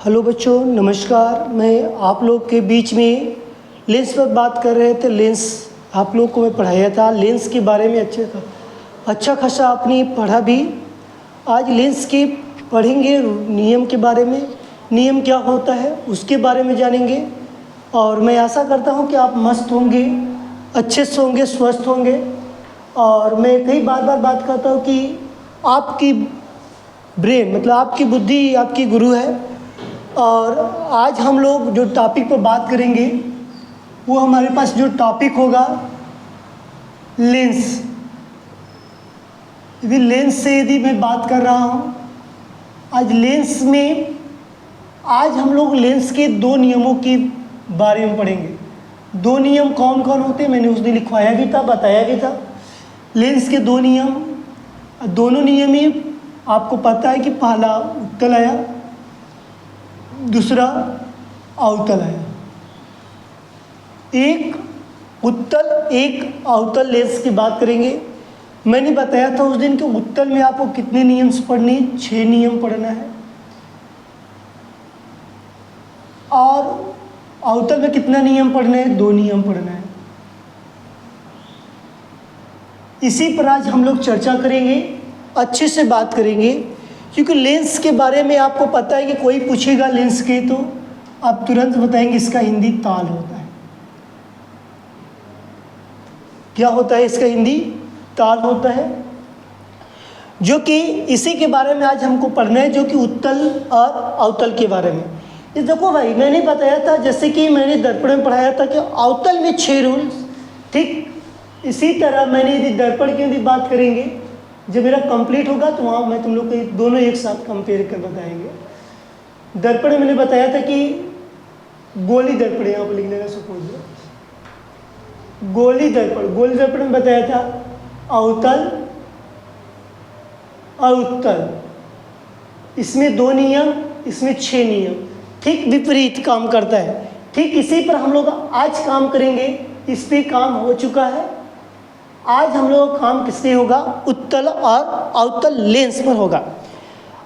Hello बच्चों, नमस्कार। मैं आप लोग के बीच में लेंस पर बात कर रहे थे। लेंस आप लोग को मैं पढ़ाया था, लेंस के बारे में अच्छा खासा आपने पढ़ा भी। आज लेंस के पढ़ेंगे, नियम के बारे में, नियम क्या होता है उसके बारे में जानेंगे। और मैं आशा करता हूँ कि आप मस्त होंगे, अच्छे से होंगे, स्वस्थ होंगे। और मैं कई बार बात करता हूँ कि आपकी ब्रेन मतलब आपकी बुद्धि आपकी गुरु है। और आज हम लोग जो टॉपिक पर बात करेंगे वो हमारे पास जो टॉपिक होगा लेंस। यदि लेंस से यदि मैं बात कर रहा हूँ आज लेंस में, आज हम लोग लेंस के दो नियमों के बारे में पढ़ेंगे। दो नियम कौन कौन होते हैं मैंने उस दिन लिखवाया भी था, बताया भी था। लेंस के दो नियम, दोनों नियम ही आपको पता है कि पहला उत्तल आया, दूसरा अवतल आया। एक उत्तल एक अवतल लेंस की बात करेंगे। मैंने बताया था उस दिन कि उत्तल में आपको कितने नियम पढ़ने, 6 नियम पढ़ना है। और अवतल में कितना नियम पढ़ना है, 2 नियम पढ़ना है। इसी पर आज हम लोग चर्चा करेंगे, अच्छे से बात करेंगे। क्योंकि लेंस के बारे में आपको पता है कि कोई पूछेगा लेंस के तो आप तुरंत बताएंगे इसका हिंदी ताल होता है। क्या होता है इसका हिंदी? ताल होता है। जो कि इसी के बारे में आज हमको पढ़ना है, जो कि उत्तल और अवतल के बारे में। ये देखो भाई, मैंने बताया था, जैसे कि मैंने दर्पण में पढ़ाया था कि अवतल में 6 रूल्स, ठीक इसी तरह मैंने यदि दर्पण की यदि बात करेंगे, जब मेरा कंप्लीट होगा तो वहाँ मैं तुम लोग को दोनों एक साथ कंपेयर कर बताएंगे। दर्पण में मैंने बताया था कि गोली दर्पण, यहाँ पर लिख लेना सपोज, गोली दर्पण में बताया था अवतल और उत्तल। इसमें 2 नियम, इसमें 6 नियम, ठीक विपरीत काम करता है। ठीक इसी पर हम लोग आज काम करेंगे। इस पर काम हो चुका है। आज हम लोग का काम किससे होगा? उत्तल और अवतल लेंस पर होगा।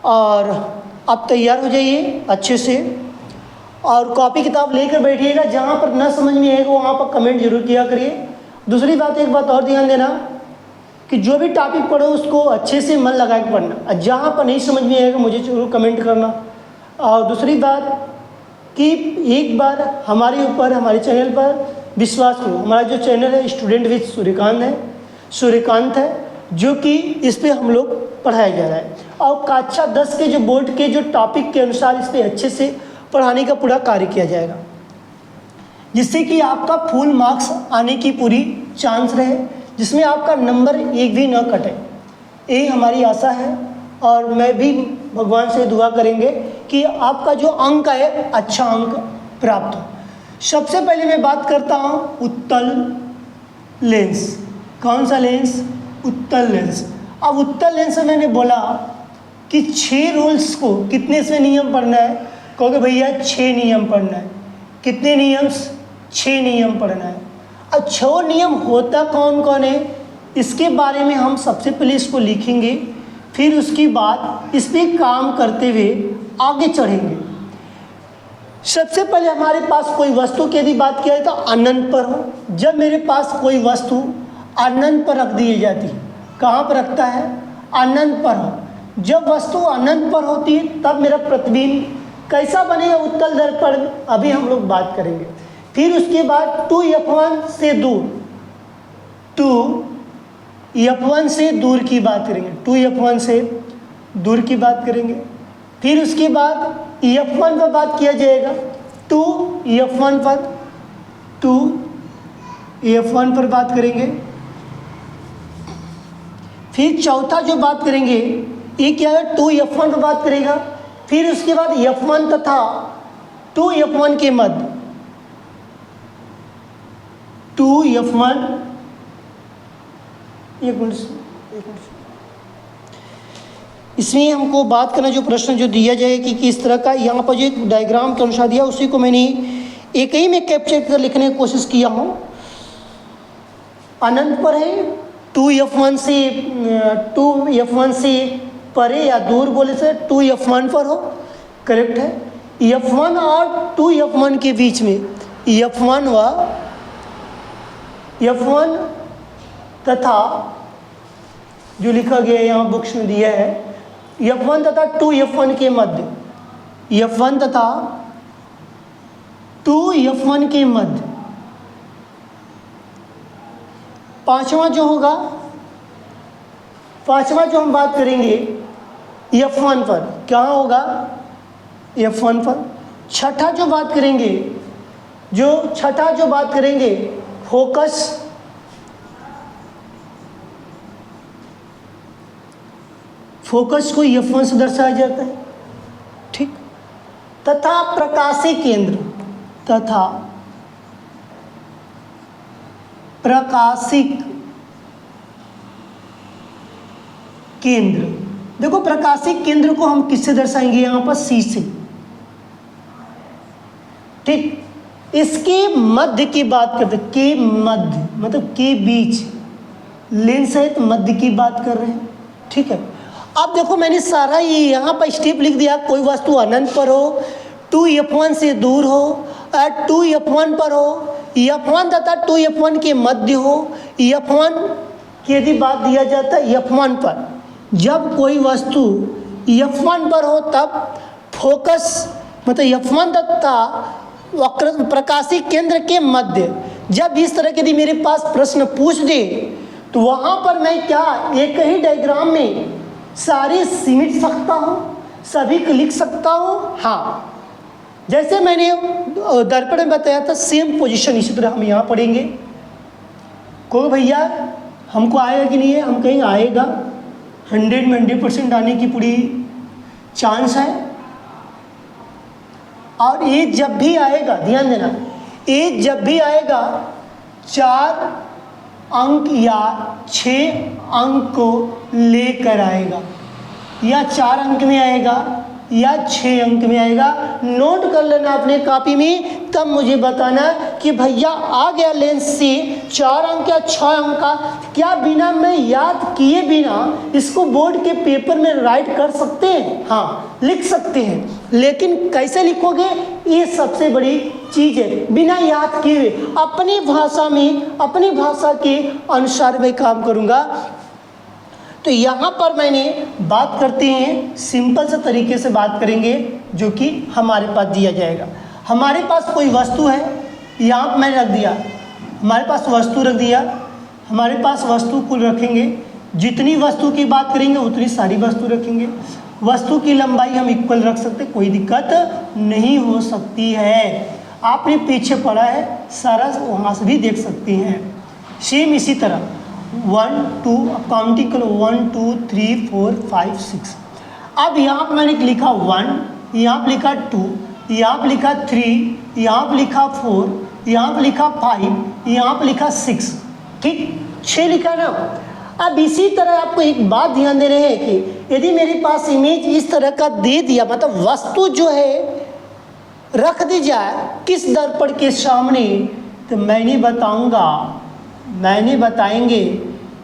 और आप तैयार हो जाइए अच्छे से और कॉपी किताब लेकर बैठिएगा। जहाँ पर न समझ में आएगा वहाँ पर कमेंट जरूर किया करिए। दूसरी बात, एक बात और ध्यान देना कि जो भी टॉपिक पढ़ो उसको अच्छे से मन लगा के पढ़ना, और जहाँ पर नहीं समझ में आएगा मुझे जरूर कमेंट करना। और दूसरी बात कि एक बार हमारे ऊपर, हमारे चैनल पर विश्वास करो। हमारा जो चैनल है स्टूडेंट विद सूर्यकांत है, जो कि इस पर हम लोग पढ़ाया जा रहा है। और कक्षा 10 के जो बोर्ड के जो टॉपिक के अनुसार इस पर अच्छे से पढ़ाने का पूरा कार्य किया जाएगा, जिससे कि आपका फुल मार्क्स आने की पूरी चांस रहे, जिसमें आपका नंबर एक भी न कटे। यही हमारी आशा है। और मैं भी भगवान से दुआ करेंगे कि आपका जो अंक है अच्छा अंक प्राप्त हो। सबसे पहले मैं बात करता हूँ उत्तल लेंस। कौन सा लेंस? उत्तल लेंस। अब उत्तल लेंस में मैंने बोला कि 6 रूल्स को, कितने से नियम पढ़ना है? कहोगे भैया 6 नियम पढ़ना है। कितने नियम? 6 नियम पढ़ना है। अब 6 नियम होता कौन कौन है, इसके बारे में हम सबसे पहले इसको लिखेंगे, फिर उसके बाद इस पर काम करते हुए आगे चढ़ेंगे। सबसे पहले हमारे पास कोई वस्तु की यदि बात किया जाए तो अनंत पर हो। जब मेरे पास कोई वस्तु अनंत पर रख दी जाती है, कहाँ पर रखता है? अनंत पर हो। जब वस्तु अनंत पर होती है तब मेरा प्रतिबिंब कैसा बनेगा? उत्तल दर्पण, अभी हम लोग बात करेंगे। फिर उसके बाद 2f1 से दूर, 2f1 से दूर की बात करेंगे, 2f1 से दूर की बात करेंगे। फिर उसके बाद f1 पर बात किया जाएगा, 2f1 पर, 2f1 पर बात करेंगे। फिर चौथा जो बात करेंगे ये क्या है? 2f1 पर बात करेगा। फिर उसके बाद f1 तथा 2f1 के मध्य, 2f1, एक मिनट, इसमें हमको बात करना, जो प्रश्न जो दिया जाए कि किस तरह का, यहाँ पर जो एक डायग्राम के अनुसार दिया उसी को मैंने एक ही में कैप्चर कर लिखने की कोशिश किया हूँ। अनंत पर है, 2f1 से परे या दूर बोले से 2f1 पर हो, करेक्ट है। F1 और 2F1 के बीच में F1 व F1 तथा जो लिखा गया है यहाँ बुक्स में दिया है F1 तथा 2F1 के मध्य, F1 तथा 2F1 के मध्य पांचवा जो होगा, पांचवा जो हम बात करेंगे F1 पर क्या होगा, F1 पर। छठा जो बात करेंगे, छठा जो बात करेंगे फोकस, फोकस को F1 से दर्शाया जाता है, ठीक। तथा प्रकाशी केंद्र, तथा प्रकाशिक केंद्र। देखो प्रकाशिक केंद्र को हम किससे दर्शाएंगे, यहां पर C से, ठीक। इसके मध्य की बात करते, के मध्य मतलब के बीच, लेंस है तो मध्य की बात कर रहे हैं, ठीक है। अब देखो मैंने सारा ये यहाँ पर स्टेप लिख दिया, कोई वस्तु अनंत पर हो, 2F1 से दूर हो, 2F1 पर हो, F1 तथा 2F1 के मध्य हो, F1 की यदि बात दिया जाता है F1 पर, जब कोई वस्तु F1 पर हो तब फोकस मतलब F1 तथा वक्र प्रकाशी केंद्र के मध्य, जब इस तरह के यदि मेरे पास प्रश्न पूछ दे तो वहाँ पर मैं क्या एक ही डायग्राम में सारे सिमट सकता हूँ, सभी को लिख सकता हूँ। हाँ, जैसे मैंने दर्पण में बताया था सेम पोजीशन इसी तरह हम यहाँ पढ़ेंगे। को भैया हमको आएगा कि नहीं है, हम कहेंगे आएगा, 100 में 100% आने की पूरी चांस है। और ये जब भी आएगा, ध्यान देना, ये जब भी आएगा 4 अंक या 6 अंक को लेकर आएगा, या 4 अंक में आएगा या 6 अंक में आएगा। नोट कर लेना अपने कॉपी में, तब मुझे बताना कि भैया आ गया लेंस से 4 अंक या 6 अंक का, क्या बिना मैं याद किए बिना इसको बोर्ड के पेपर में राइट कर सकते हैं? हाँ, लिख सकते हैं, लेकिन कैसे लिखोगे, ये सबसे बड़ी चीज़ है। बिना याद किए अपनी भाषा में, अपनी भाषा के अनुसार मैं काम करूँगा। तो यहाँ पर मैंने बात करते हैं, सिंपल से तरीके से बात करेंगे जो कि हमारे पास दिया जाएगा। हमारे पास कोई वस्तु है, यहाँ पर मैंने रख दिया, हमारे पास वस्तु रख दिया, हमारे पास वस्तु कुल रखेंगे, जितनी वस्तु की बात करेंगे उतनी सारी वस्तु रखेंगे। वस्तु की लंबाई हम इक्वल रख सकते, कोई दिक्कत नहीं हो सकती है। आपने पीछे पढ़ा है सारा, वहाँ से भी देख सकते हैं। सेम इसी तरह 1 2 काउंटिंग करो, 1 2 3 4 5 6। अब यहाँ पर मैंने लिखा 1, यहाँ पर लिखा 2, यहाँ पर लिखा 3, यहाँ पर लिखा 4, यहाँ पर लिखा 5, यहाँ पर लिखा 6, ठीक, 6 लिखा ना। अब इसी तरह आपको एक बात ध्यान दे रहे हैं कि यदि मेरे पास इमेज इस तरह का दे दिया, मतलब वस्तु जो है रख दी जाए किस दर्पण के सामने, तो मैंने बताऊंगा, मैंने बताएंगे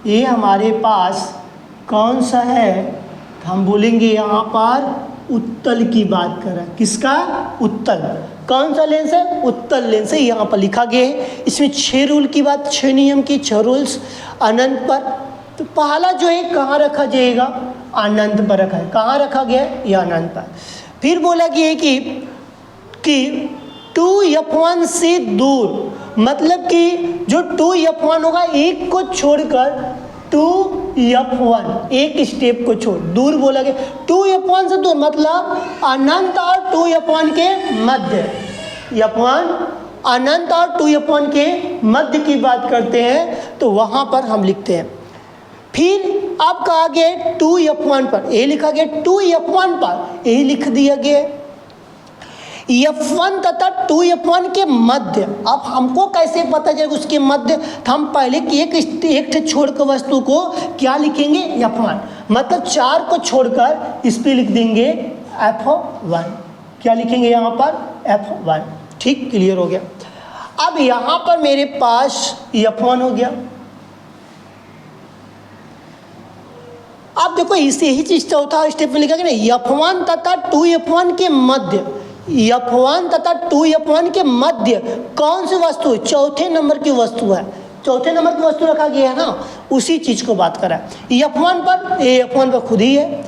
ये हमारे पास कौन सा है, तो हम बोलेंगे यहाँ पर उत्तल की बात कर रहा है। किसका? उत्तल। कौन सा लेंस है? उत्तल लेंस है, यहाँ पर लिखा गया है। इसमें 6 रूल की बात, 6 नियम की, 6 रूल्स अनंत पर। तो पहला जो है कहाँ रखा जाएगा? अनंत पर रखा है। कहाँ रखा गया है? यह अनंत पर। फिर बोला गया है कि 2F1 से दूर, मतलब कि जो 2F1 होगा एक को छोड़कर 2F1, एक स्टेप को छोड़ दूर बोला गया। 2F1 से दूर मतलब अनंत और 2F1 के मध्य, F1 अनंत और 2F1 के मध्य की बात करते हैं, तो वहाँ पर हम लिखते हैं। फिर अब कहा गया 2F1 पर, ये लिखा गया 2F1 पर, यही लिख दिया गया F1 तथा 2F1 के मध्य। अब हमको कैसे पता चलेगा उसके मध्य? तो हम पहले की एक छोड़कर वस्तु को क्या लिखेंगे? F1, मतलब 4 को छोड़कर इस पे लिख देंगे F1। क्या लिखेंगे यहाँ पर? F1। ठीक, क्लियर हो गया। अब यहाँ पर मेरे पास F1 हो गया। अब देखो इसे ही चीज चौथा स्टेप में लिखा गया ना, F1 तथा 2F1 के मध्य। F1 तथा 2F1 के मध्य कौन सी वस्तु, चौथे नंबर की वस्तु है, चौथे नंबर की वस्तु रखा गया है ना, उसी चीज को बात करा है। F1 पर, F1 पर खुद ही है।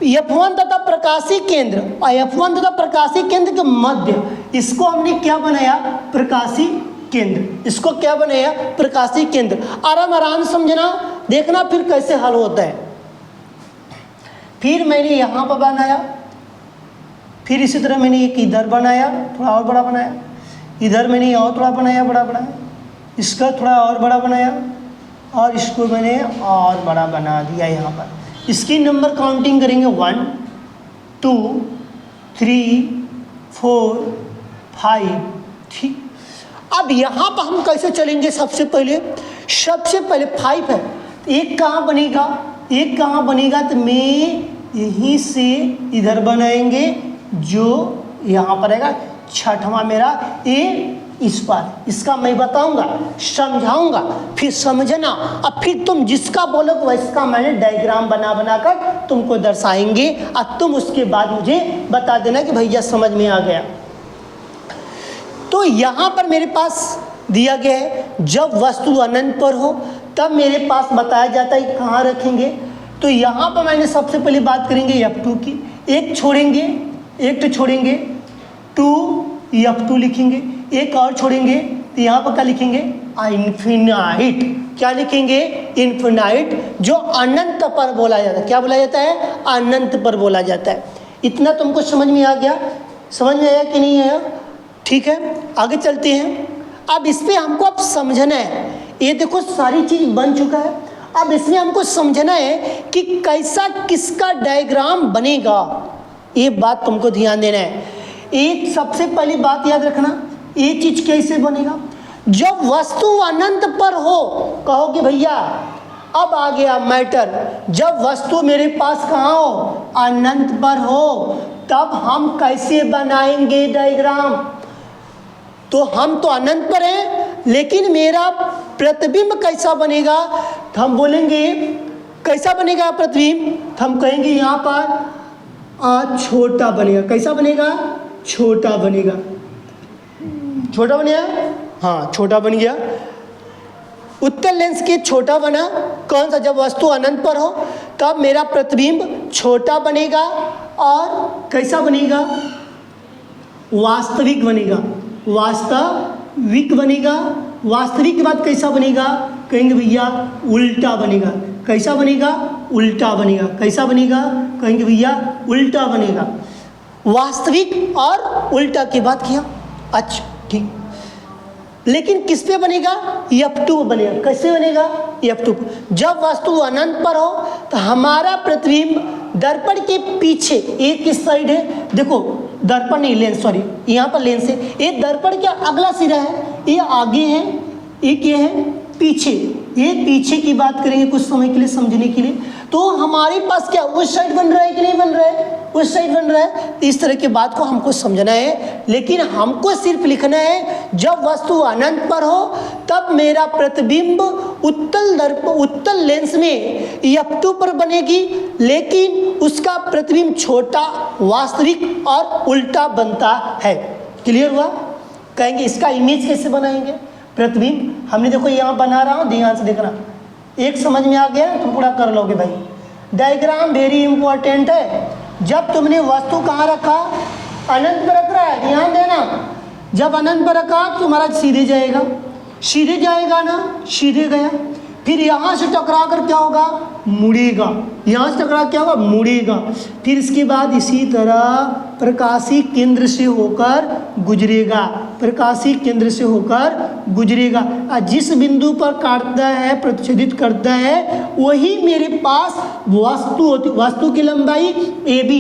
F1 तथा प्रकाशीय केंद्र, F1 तथा प्रकाशीय केंद्र के मध्य, इसको हमने क्या बनाया, प्रकाशीय केंद्र। इसको क्या बनाया, प्रकाशीय केंद्र। आराम से समझना, देखना फिर कैसे हल होता है। फिर मैंने यहाँ पर बनाया, फिर इसी तरह मैंने एक इधर बनाया, थोड़ा और बड़ा बनाया, इधर मैंने और थोड़ा बनाया, बड़ा बनाया, इसका थोड़ा और बड़ा बनाया, और इसको मैंने और बड़ा बना दिया यहाँ पर। इसकी नंबर काउंटिंग करेंगे 1 2 3 4 5, ठीक। अब यहाँ पर हम कैसे चलेंगे, सबसे पहले 5 है, एक कहाँ बनेगा, एक कहाँ बनेगा, तो मैं यहीं से इधर बनाएंगे, जो यहाँ पर आएगा छठवां मेरा ए इस पर। इसका मैं बताऊंगा, समझाऊंगा, फिर समझना, अब फिर तुम जिसका बोलोगे वैसका मैंने डायग्राम बना बना कर तुमको दर्शाएंगे, और तुम उसके बाद मुझे बता देना कि भैया समझ में आ गया। तो यहाँ पर मेरे पास दिया गया है, जब वस्तु अनंत पर हो तब मेरे पास बताया जाता है कहाँ रखेंगे। तो यहाँ पर मैंने सबसे पहले बात करेंगे F2 की, एक छोड़ेंगे, एक तो छोड़ेंगे 2F2 लिखेंगे, एक और छोड़ेंगे, तो यहाँ पर क्या लिखेंगे, इन्फिनाइट। क्या लिखेंगे, इन्फिनाइट, जो अनंत पर बोला जाता है। क्या बोला जाता है, अनंत पर बोला जाता है। इतना तुमको समझ में आ गया, समझ में आया कि नहीं आया, ठीक है। आगे चलते हैं। अब इस पर हमको अब समझना है, ये देखो सारी चीज बन चुका है, अब इसमें हमको समझना है कि कैसा किसका डायग्राम बनेगा, ये बात तुमको ध्यान देना है। एक सबसे पहली बात याद रखना, ये चीज कैसे बनेगा, जब वस्तु अनंत पर हो, कहो कि भैया अब आ गया मैटर, जब वस्तु मेरे पास कहाँ हो, अनंत पर हो, तब हम कैसे बनाएंगे डायग्राम। तो हम तो अनंत पर हैं, लेकिन मेरा प्रतिबिंब कैसा बनेगा, तो हम बोलेंगे कैसा बनेगा प्रतिबिंब, हम कहेंगे यहाँ पर छोटा बनेगा। कैसा बनेगा, छोटा बनेगा, छोटा बनेगा, हाँ छोटा बन गया। उत्तल लेंस के छोटा बना, कौन सा, जब वस्तु अनंत पर हो तब मेरा प्रतिबिंब छोटा बनेगा, और कैसा बनेगा, वास्तविक बनेगा, वास्तविक बनेगा। वास्तविक के बाद कैसा बनेगा, कहेंगे भैया उल्टा बनेगा। कैसा बनेगा, उल्टा बनेगा। कैसा बनेगा, कहेंगे भैया उल्टा बनेगा। वास्तविक और उल्टा की बात किया, अच्छा ठीक। लेकिन किस पे बनेगा, F2 बनेगा। कैसे बनेगा, F2। जब वस्तु अनंत पर हो तो हमारा प्रतिबिंब दर्पण के पीछे, एक किस साइड है, देखो दर्पण नहीं, लेंस, सॉरी यहाँ पर लेंस है, ये दर्पण का अगला सिरा है, ये आगे है, एक ये है पीछे, ये पीछे की बात करेंगे कुछ समय के लिए समझने के लिए। तो हमारे पास क्या उस साइड बन रहा है कि नहीं बन रहा है, उस साइड बन रहा है। इस तरह की बात को हमको समझना है, लेकिन हमको सिर्फ लिखना है जब वस्तु अनंत पर हो तब मेरा प्रतिबिंब उत्तल लेंस में F2 पर बनेगी, लेकिन उसका प्रतिबिंब छोटा, वास्तविक और उल्टा बनता है। क्लियर हुआ। कहेंगे इसका इमेज कैसे बनाएंगे, प्रतिबिंब हमने देखो यहाँ बना रहा हूँ, ध्यान से देखना, एक समझ में आ गया तुम पूरा कर लोगे भाई। डायग्राम वेरी इंपॉर्टेंट है। जब तुमने वस्तु कहाँ रखा, अनंत पर रख रहा है, ध्यान देना, जब अनंत पर रखा तुम्हारा सीधे जाएगा, सीधे जाएगा ना, सीधे गया, फिर यहाँ से टकरा कर क्या होगा, मुड़ेगा, यहाँ से टकरा क्या होगा, मुड़ेगा, फिर इसके बाद इसी तरह प्रकाशीय केंद्र से होकर गुजरेगा, प्रकाशीय केंद्र से होकर गुजरेगा, और जिस बिंदु पर काटता है, प्रतिच्छेदित करता है, वही मेरे पास वस्तु होती, वस्तु की लंबाई AB।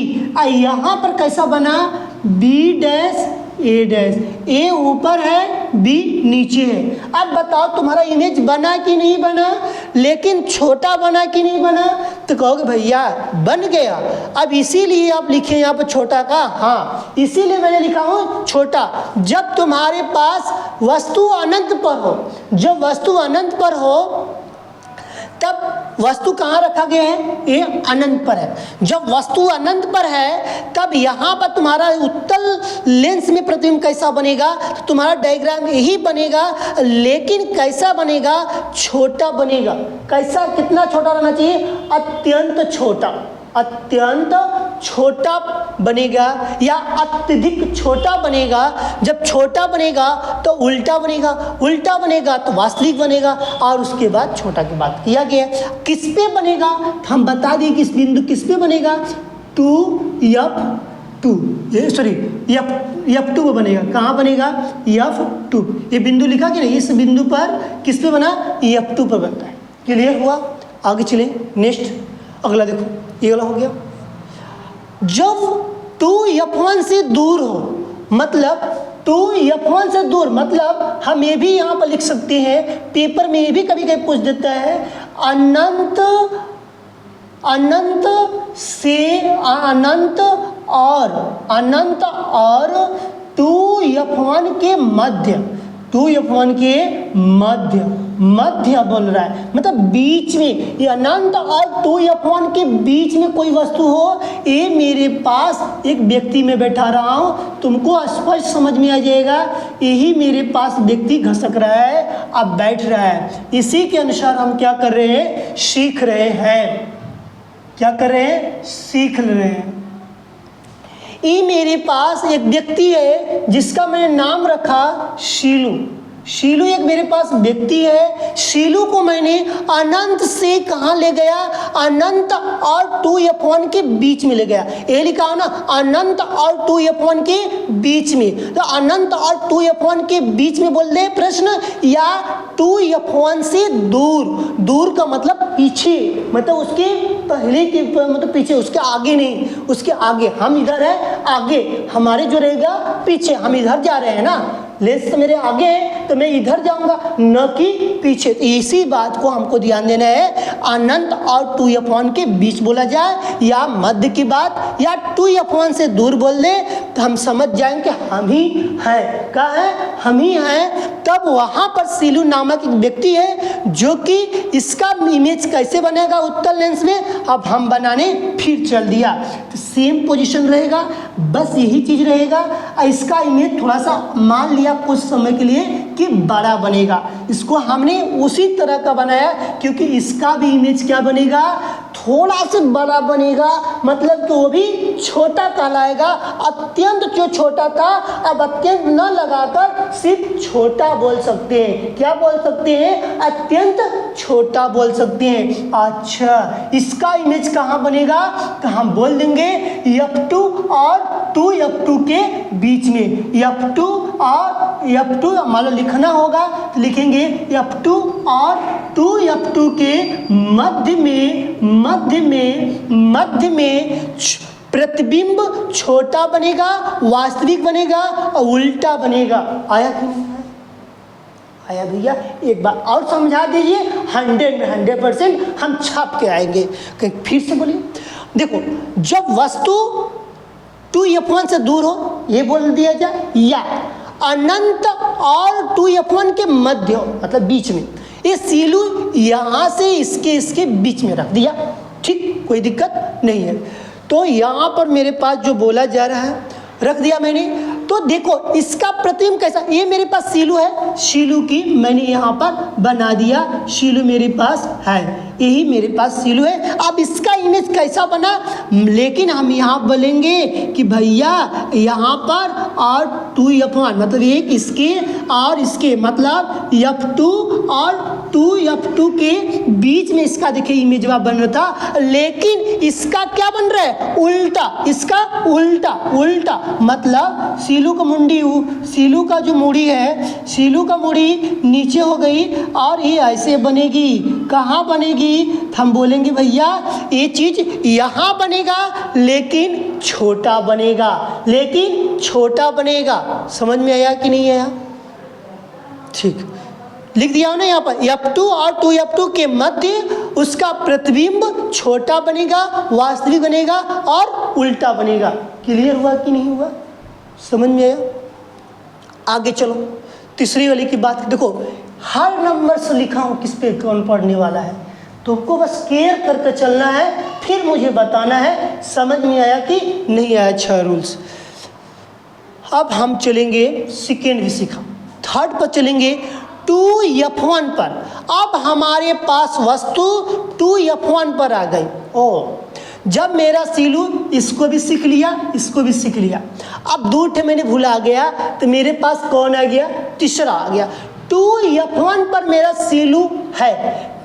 यहाँ पर कैसा बना, B dash A dash, A ऊपर है B नीचे है। अब बताओ तुम्हारा इमेज बना कि नहीं बना, लेकिन छोटा बना कि नहीं बना, तो कहोगे भैया बन गया। अब इसीलिए आप लिखे यहाँ पर छोटा का, हाँ इसीलिए मैंने लिखा हूँ छोटा। जब तुम्हारे पास वस्तु अनंत पर हो, जब वस्तु अनंत पर हो तब वस्तु कहाँ रखा गया है? ये अनंत पर है। जब वस्तु अनंत पर है तब यहाँ पर तुम्हारा उत्तल लेंस में प्रतिबिंब कैसा बनेगा? तो तुम्हारा डायग्राम यही बनेगा, लेकिन कैसा बनेगा? छोटा बनेगा। कैसा? कितना छोटा रहना चाहिए? अत्यंत छोटा, अत्यंत छोटा बनेगा या अत्यधिक छोटा बनेगा। जब छोटा बनेगा तो उल्टा बनेगा, उल्टा बनेगा तो वास्तविक बनेगा, और उसके बाद छोटा की बात किया गया। किस पे बनेगा? हम बता दिए किस बिंदु किस पे बनेगा? 2F2, ये सॉरी F2 पे बनेगा। कहाँ बनेगा? F2। ये बिंदु लिखा कि नहीं? इस बिंदु पर किस पे बना? F2 पर बनता है। क्लियर हुआ? आगे चले, नेक्स्ट अगला देखो, ये वाला हो गया। जब 2F1 से दूर हो, मतलब 2F1 से दूर, मतलब हम ये भी यहाँ पर लिख सकते हैं, पेपर में ये भी कभी कभी पूछ देता है, अनंत से अनंत और 2F1 के मध्य, 2F1 के मध्य बोल रहा है, मतलब बीच में। ये अनंत और 2F1 के बीच में कोई वस्तु हो। ये मेरे पास एक व्यक्ति में बैठा रहा हूँ, तुमको स्पष्ट समझ में आ जाएगा। यही मेरे पास व्यक्ति घसक रहा है, अब बैठ रहा है। इसी के अनुसार हम क्या कर रहे हैं? सीख रहे हैं। क्या कर रहे हैं? सीख रहे हैं। ये मेरे पास एक व्यक्ति है जिसका मैंने नाम रखा शीलू। शीलू एक मेरे पास व्यक्ति है। शीलू को मैंने अनंत से कहाँ ले गया? अनंत और 2F1 के बीच में ले गया। ये लिखा हो ना, अनंत और 2F1 के बीच में। तो अनंत और 2F1 के बीच में बोल दे प्रश्न, या 2F1 से दूर। दूर का मतलब पीछे, मतलब उसके पहले के, मतलब पीछे, उसके आगे नहीं, उसके आगे। हम इधर है आगे, हमारे जो रहेगा पीछे। हम इधर जा रहे हैं ना, लेंस तो मेरे आगे है तो मैं इधर जाऊंगा, न कि पीछे। तो इसी बात को हमको ध्यान देना है। अनंत और 2F1 के बीच बोला जाए, या मध्य की बात, या 2F1 से दूर बोल दे, तो हम समझ जाएंगे हम ही हैं। क्या है? हम ही हैं। तब वहाँ पर शीलू नामक एक व्यक्ति है, जो कि इसका इमेज कैसे बनेगा उत्तल लेंस में? अब हम बनाने फिर चल दिया, तो सेम पोजीशन रहेगा, बस यही चीज रहेगा। इसका इमेज थोड़ा सा मान लिया कुछ समय के लिए कि बड़ा बनेगा। इसको हमने उसी तरह का बनाया, क्योंकि इसका भी इमेज क्या बनेगा? थोड़ा सा बड़ा बनेगा, मतलब कि वो भी छोटा कहलाएगा। अत्यंत जो छोटा था, अब अत्यंत न लगाकर सिर्फ छोटा बोल सकते हैं। क्या बोल सकते हैं? अत्यंत छोटा बोल सकते हैं। अच्छा, इसका इमेज कहाँ बनेगा? तो हम बोल देंगे F2 और 2F2 के बीच में। F2 और F2 मान लो लिखना होगा तो लिखेंगे F2 और 2F2 के मध्य में प्रतिबिंब छोटा बनेगा, वास्तविक बनेगा और उल्टा बनेगा। आया कि नहीं आया भैया? एक बार और समझा दीजिए, 100 में 100% हम छाप के आएंगे। कहीं फिर से बोलिए। देखो, जब वस्तु 2F1 से दूर हो, ये बोल दिया जाए, या अनंत और 2F1 के मध्य, मतलब बीच में। ये शीलू यहाँ से इसके बीच में रख दिया, ठीक, कोई दिक्कत नहीं है। तो यहाँ पर मेरे पास जो बोला जा रहा है रख दिया मैंने। तो देखो इसका प्रतिबिंब कैसा, ये मेरे पास शीलू है, शीलू की मैंने यहाँ पर बना दिया, शीलू मेरे पास है, यही मेरे पास शीलू है। अब इसका इमेज कैसा बना? लेकिन हम यहाँ बोलेंगे कि भैया यहाँ पर और 2F1, मतलब एक इसके और इसके, मतलब F2 और 2F2 के बीच में इसका देखिए इमेज बन रहा था। लेकिन इसका क्या बन रहा है? उल्टा। इसका उल्टा मतलब शीलू का मुंडी, शीलू का जो मुड़ी है, शीलू का मुड़ी नीचे हो गई और ये ऐसे बनेगी। कहाँ बनेगी? हम बोलेंगे भैया ये चीज यहाँ बनेगा, लेकिन छोटा बनेगा। समझ में आया कि नहीं आया? ठीक, लिख दिया हो ना यहाँ पर, F2 और 2F2 के मध्य उसका प्रतिबिंब छोटा बनेगा, वास्तविक बनेगा और उल्टा बनेगा। क्लियर हुआ कि नहीं हुआ? समझ में आया? आगे चलो, तीसरी वाली की बात देखो। हर नंबर से लिखा हूँ किस पे कौन पढ़ने वाला है। तुमको बस केयर करके चलना है, फिर मुझे बताना है समझ में आया कि नहीं आया 6 रूल्स। अब हम चलेंगे सेकेंड भी सीखा, थर्ड पर चलेंगे 2F1 पर। अब हमारे पास वस्तु 2F1 पर आ गई। ओ जब मेरा सीलू, इसको भी सीख लिया, इसको भी सीख लिया, अब 2 ठे मैंने भुला गया तो मेरे पास कौन आ गया, तीसरा आ गया। 2F1 पर मेरा सीलू है,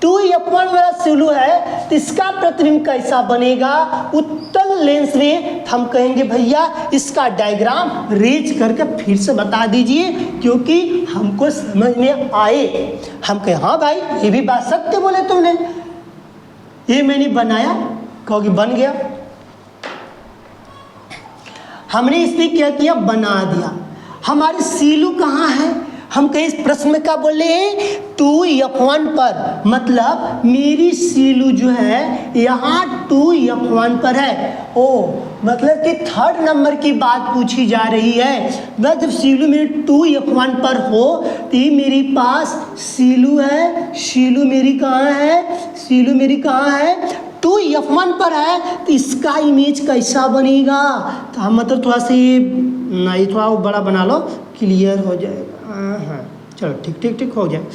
2F1 मेरा सीलू है, तो इसका प्रतिबिंब कैसा बनेगा उत्तल लेंस में। हम कहेंगे भैया इसका डायग्राम रेज करके फिर से बता दीजिए क्योंकि हमको समझ में आए। हम कहें हाँ भाई ये भी बात सत्य बोले तुमने, ये मैंने बनाया, कहोगे बन गया। हमने इसमें क्या किया, बना दिया। हमारे सीलू कहाँ है, हम कहीं इस प्रश्न में क्या बोले हैं 2F1 पर, मतलब मेरी सीलू जो है यहाँ 2F1 पर है। ओ मतलब कि 3rd नंबर की बात पूछी जा रही है। मैं जब सीलू मेरी 2F1 पर हो तो ये मेरे पास सीलू है, सीलू मेरी कहाँ है, सीलू मेरी कहाँ है 2F1 पर है, तो इसका इमेज कैसा बनेगा। तो हम मतलब थोड़ा सा ये नहीं, थोड़ा बड़ा बना लो, क्लियर हो जाएगा। हाँ चलो ठीक ठीक ठीक हो जाए।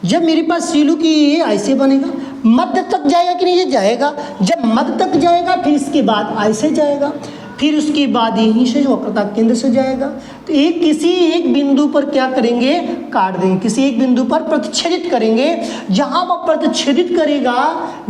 जब मेरे पास सीलू की ये ऐसे बनेगा, मध्य तक जाएगा कि नहीं, ये जाएगा। जब मध्य तक जाएगा फिर इसके बाद ऐसे जाएगा, फिर उसके बाद यहीं से वक्रता केंद्र से जाएगा। तो एक किसी एक बिंदु पर क्या करेंगे, काट देंगे, किसी एक बिंदु पर प्रतिच्छेदित करेंगे। जहाँ वह प्रतिच्छेदित करेगा,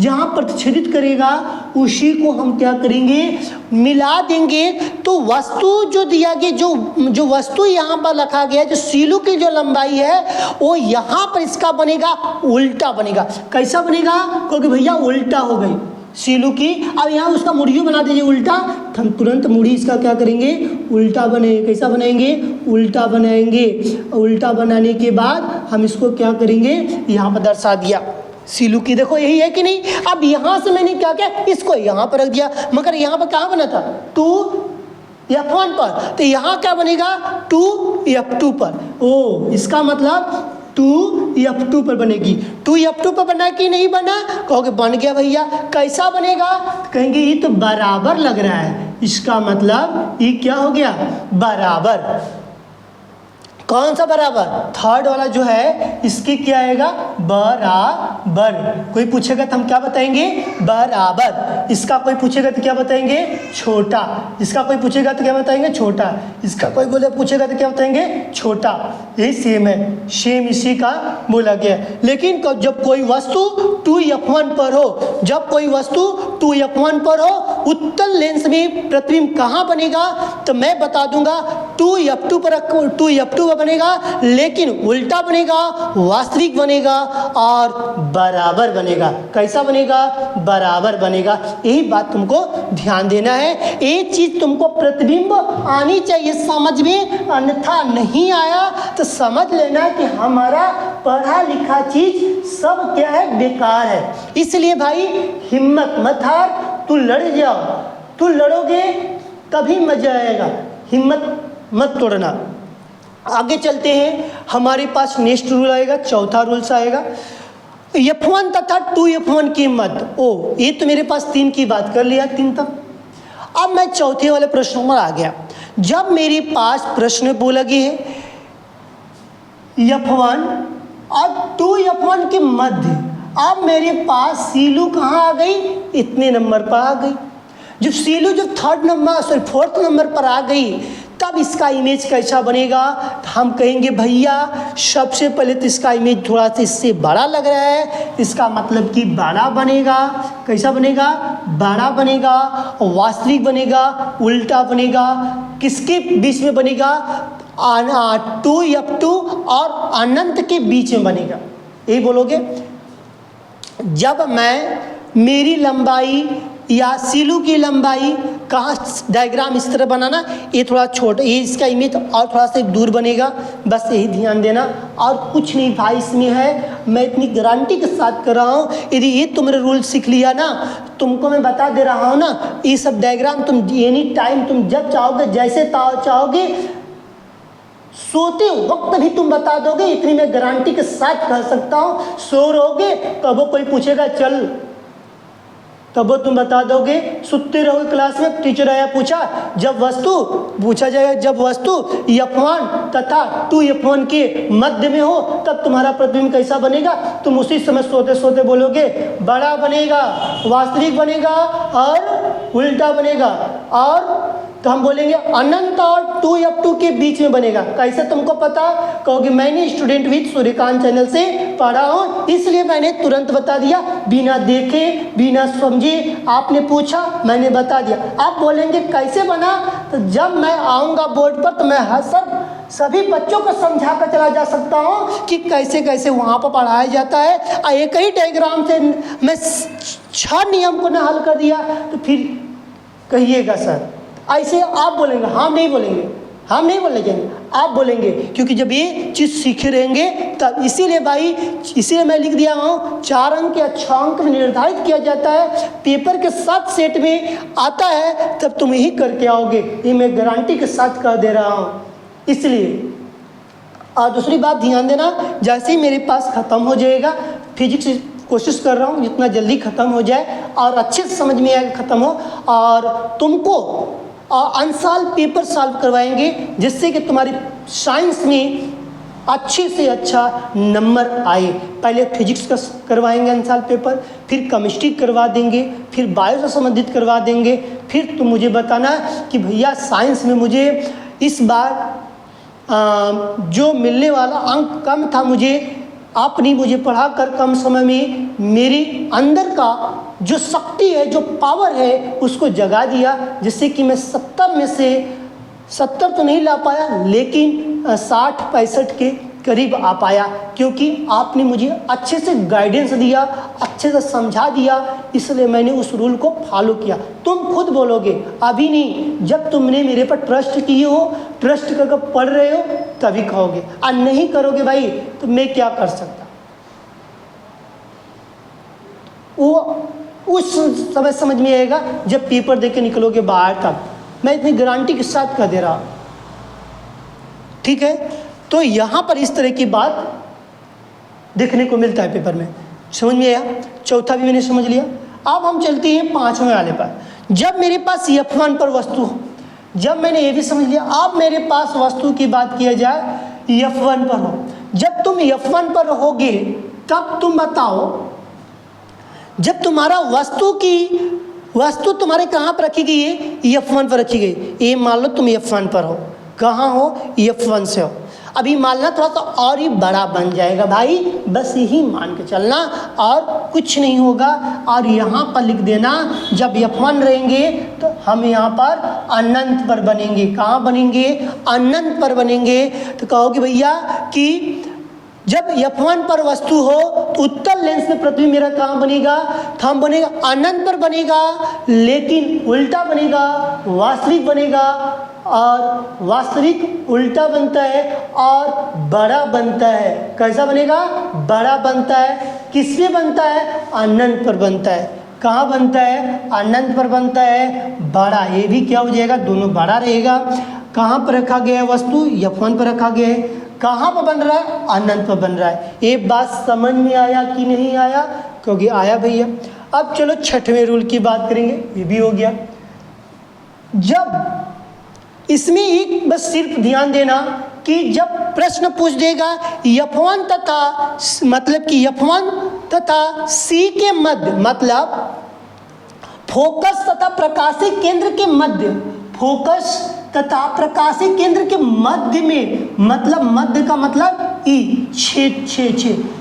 जहाँ प्रतिच्छेदित करेगा उसी को हम क्या करेंगे, मिला देंगे। तो वस्तु जो दिया गया, जो वस्तु यहाँ पर रखा गया, जो सीलू की जो लंबाई है वो यहाँ पर इसका बनेगा उल्टा बनेगा। कैसा बनेगा, क्योंकि भैया उल्टा हो गई सीलू की। अब यहाँ उसका मुड़ियों बना दीजिए उल्टा, हम तुरंत मुड़ी इसका क्या करेंगे, उल्टा बनेगा। कैसा बनाएंगे, उल्टा बनाएंगे। उल्टा बनाने के बाद हम इसको क्या करेंगे, यहाँ पर दर्शा दिया सीलू की, देखो यही है कि नहीं। अब यहाँ से मैंने क्या किया, इसको यहाँ पर रख दिया, मगर यहाँ पर कहाँ बना था 2F1 पर, तो यहाँ क्या बनेगा 2F2 पर। ओ इसका मतलब 2F2 पर बनेगी। 2F2 पर बना कि नहीं बना, कहोगे बन गया भैया। कैसा बनेगा, कहेंगे ये तो बराबर लग रहा है, इसका मतलब ये क्या हो गया, बराबर। कौन सा बराबर, 3rd वाला जो है इसकी क्या आएगा, बराबर। कोई पूछेगा तो हम क्या बताएंगे, बराबर। इसका कोई पूछेगा तो क्या बताएंगे, छोटा। इसका कोई पूछेगा तो क्या बताएंगे, छोटा। इसका कोई बोले पूछेगा तो क्या बताएंगे, छोटा। यही सेम है, सेम इसी का बोला गया। लेकिन जब कोई वस्तु 2F1 पर हो, जब कोई वस्तु 2F1 पर हो, उत्तल लेंस में प्रतिबिंब कहाँ बनेगा, तो मैं बता दूंगा 2F2 पर बनेगा, लेकिन उल्टा बनेगा, वास्तविक बनेगा और बराबर बनेगा। कैसा बनेगा, बराबर बनेगा। यही बात तुमको ध्यान देना है। एक चीज तुमको प्रतिबिंब आनी चाहिए समझ में, अन्यथा नहीं आया तो समझ लेना कि हमारा पढ़ा लिखा चीज सब क्या है, बेकार है। इसलिए भाई हिम्मत मत हार, तू लड़ जाओ, तू लड़ोगे तभी मजा आएगा, हिम्मत मत तोड़ना। आगे चलते हैं, हमारे पास नेक्स्ट रूल आएगा, चौथा रूल्स आएगा F1 तथा 2F1 के मध्य। ओ ये तो मेरे पास 3 की बात कर लिया, 3 तक। अब मैं चौथे वाले प्रश्न पर आ गया। जब मेरे पास प्रश्न बोला गया है F1 और 2F1 के मध्य, अब मेरे पास सीलू कहाँ आ गई, इतने नंबर पर आ गई। जब सीलू जब 4th नंबर पर आ गई, तब इसका इमेज कैसा बनेगा, हम कहेंगे भैया सबसे पहले तो इसका इमेज थोड़ा सा इससे बड़ा लग रहा है, इसका मतलब कि बड़ा बनेगा। कैसा बनेगा, बड़ा बनेगा, वास्तविक बनेगा, उल्टा बनेगा। किसके बीच में बनेगा, 2F2 और अनंत के बीच में बनेगा। यही बोलोगे। जब मैं मेरी लंबाई या सीलू की लंबाई कहाँ, डायग्राम इस तरह बनाना, ये थोड़ा छोटा, ये इसका इमेज और थोड़ा सा दूर बनेगा, बस यही ध्यान देना और कुछ नहीं भाई इसमें है। मैं इतनी गारंटी के साथ कर रहा हूँ, यदि ये तुमने रूल सीख लिया ना, तुमको मैं बता दे रहा हूँ ना, ये सब डायग्राम तुम एनी टाइम, तुम जब चाहोगे, जैसे चाहोगे, सोते वक्त भी तुम बता दोगे, इतनी मैं गारंटी के साथ कह सकता हूँ। सो रहोगे तब वो कोई पूछेगा चल तब वो तुम बता दोगे। सुनते रहोगे क्लास में, टीचर आया पूछा, जब वस्तु पूछा जाएगा, जब वस्तु F1 तथा 2F1 के मध्य में हो तब तुम्हारा प्रतिबिंब कैसा बनेगा? तुम उसी समय सोते सोते बोलोगे बड़ा बनेगा, वास्तविक बनेगा और उल्टा बनेगा। और तो हम बोलेंगे अनंत और 2F2 के बीच में बनेगा। कैसे तुमको पता? कहोगे मैंने स्टूडेंट विद सूर्यकांत चैनल से पढ़ा हूँ, इसलिए मैंने तुरंत बता दिया, बिना देखे बिना समझे। आपने पूछा मैंने बता दिया। आप बोलेंगे कैसे बना? तो जब मैं आऊँगा बोर्ड पर तो मैं सभी बच्चों को समझा कर चला जा सकता हूँ कि कैसे कैसे वहाँ पर पढ़ाया जाता है। एक ही डायग्राम से मैं 6 नियम को न हल कर दिया तो फिर कहिएगा सर ऐसे आप बोलेंगे। हम नहीं बोलेंगे, हम नहीं बोलने जाएंगे, आप बोलेंगे, क्योंकि जब ये चीज़ सीखे रहेंगे तब। इसीलिए भाई, इसीलिए मैं लिख दिया हूँ 4 अंक या 6 अंक में निर्धारित किया जाता है, पेपर के 7 सेट में आता है, तब तुम यही करके आओगे। ये मैं गारंटी के साथ कह दे रहा हूँ। इसलिए और दूसरी बात ध्यान देना, जैसे ही मेरे पास ख़त्म हो जाएगा फिजिक्स, कोशिश कर रहा हूँ जितना जल्दी ख़त्म हो जाए और अच्छे से समझ में आए ख़त्म हो, और तुमको अनसाल पेपर सॉल्व करवाएंगे जिससे कि तुम्हारी साइंस में अच्छे से अच्छा नंबर आए। पहले फिजिक्स का करवाएंगे अनसाल पेपर, फिर केमिस्ट्री करवा देंगे, फिर बायो से संबंधित करवा देंगे, फिर तुम मुझे बताना कि भैया साइंस में मुझे इस बार जो मिलने वाला अंक कम था, मुझे आपने मुझे पढ़ाकर कम समय में मेरे अंदर का जो शक्ति है, जो पावर है, उसको जगा दिया, जिससे कि मैं 70 में से 70 तो नहीं ला पाया लेकिन 60-65 के करीब आ पाया, क्योंकि आपने मुझे अच्छे से गाइडेंस दिया, अच्छे से समझा दिया, इसलिए मैंने उस रूल को फॉलो किया। तुम खुद बोलोगे, अभी नहीं, जब तुमने मेरे पर ट्रस्ट किए हो, ट्रस्ट करके पढ़ रहे हो तभी कहोगे, और नहीं करोगे भाई तो मैं क्या कर सकता। वो उस समय समझ में आएगा जब पेपर दे के निकलोगे बाहर, तब मैं इतनी गारंटी के साथ कह दे रहा हूँ। ठीक है, तो यहाँ पर इस तरह की बात देखने को मिलता है पेपर में। समझ में आया? चौथा भी मैंने समझ लिया। अब हम चलते हैं 5वें वाले पर। जब मेरे पास F1 पर वस्तु हो, जब मैंने ये भी समझ लिया, अब मेरे पास वस्तु की बात किया जाए F1 पर हो। जब तुम F1 पर रहोगे तब तुम बताओ, जब तुम्हारा वस्तु तुम्हारे कहाँ पर रखी गई है? F1 पर रखी गई। ये मान लो तुम F1 पर हो, कहाँ हो? F1 से हो। अभी मानना थोड़ा सा और ही बड़ा बन जाएगा भाई, बस यही मान के चलना और कुछ नहीं होगा। और यहाँ पर लिख देना, जब F1 रहेंगे तो हम यहाँ पर अनंत पर बनेंगे। कहाँ बनेंगे? अनंत पर बनेंगे। तो कहोगे भैया कि जब F1 पर वस्तु हो तो उत्तल लेंस में प्रतिबिंब मेरा कहाँ बनेगा? थंब बनेगा, अनंत पर बनेगा, लेकिन उल्टा बनेगा, वास्तविक बनेगा। और वास्तविक उल्टा बनता है और बड़ा बनता है। कैसा बनेगा? बड़ा बनता है। किस में बनता है? अनंत पर बनता है। कहाँ बनता है? अनंत पर बनता है, बड़ा। ये भी क्या हो जाएगा? दोनों बड़ा रहेगा। कहाँ पर रखा गया है वस्तु? F1 पर रखा गया है। कहाँ पर बन रहा है? अनंत पर बन रहा है। ये बात समझ में आया कि नहीं आया? क्योंकि आया भैया। अब चलो 6वें रूल की बात करेंगे। ये भी हो गया। जब इसमें एक बस सिर्फ ध्यान देना कि जब प्रश्न पूछ देगा F1 तथा, मतलब कि F1 तथा C के मध्य, मतलब फोकस तथा प्रकाशीय केंद्र के मध्य, फोकस तथा प्रकाशीय केंद्र के मध्य में, मतलब मध्य का मतलब ई,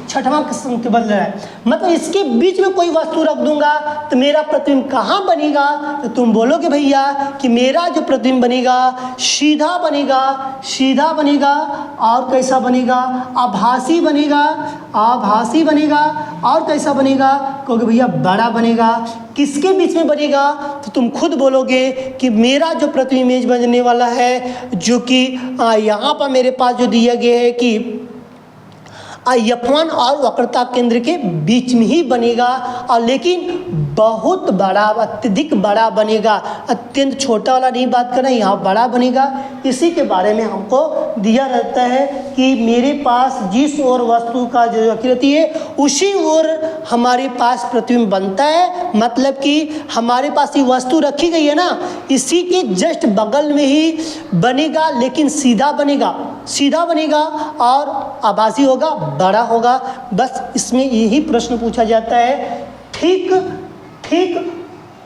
छठवां संख्या बदल रहा है, मतलब इसके बीच में कोई वस्तु रख दूंगा तो मेरा प्रतिबिंब कहाँ बनेगा? तो तुम बोलोगे भैया कि मेरा जो प्रतिबिंब बनेगा सीधा बनेगा, सीधा बनेगा। और कैसा बनेगा? आभासी बनेगा, आभासी बनेगा। और कैसा बनेगा? कहोगे भैया बड़ा बनेगा। किसके बीच में बनेगा? तो तुम खुद बोलोगे कि मेरा जो प्रतिबिंब इमेज बनने वाला है, जो कि यहाँ पर मेरे पास जो दिया गया है कि F1 और वक्रता केंद्र के बीच में ही बनेगा, और लेकिन बहुत बड़ा, अत्यधिक बड़ा बनेगा, अत्यंत छोटा वाला नहीं बात कर रहे हैं, यहाँ बड़ा बनेगा। इसी के बारे में हमको दिया रहता है कि मेरे पास जिस ओर वस्तु का जो आकृति है उसी ओर हमारे पास प्रतिबिंब बनता है। मतलब कि हमारे पास ये वस्तु रखी गई है ना, इसी के जस्ट बगल में ही बनेगा, लेकिन सीधा बनेगा, सीधा बनेगा और आभासी होगा, बड़ा होगा। बस इसमें यही प्रश्न पूछा जाता है। ठीक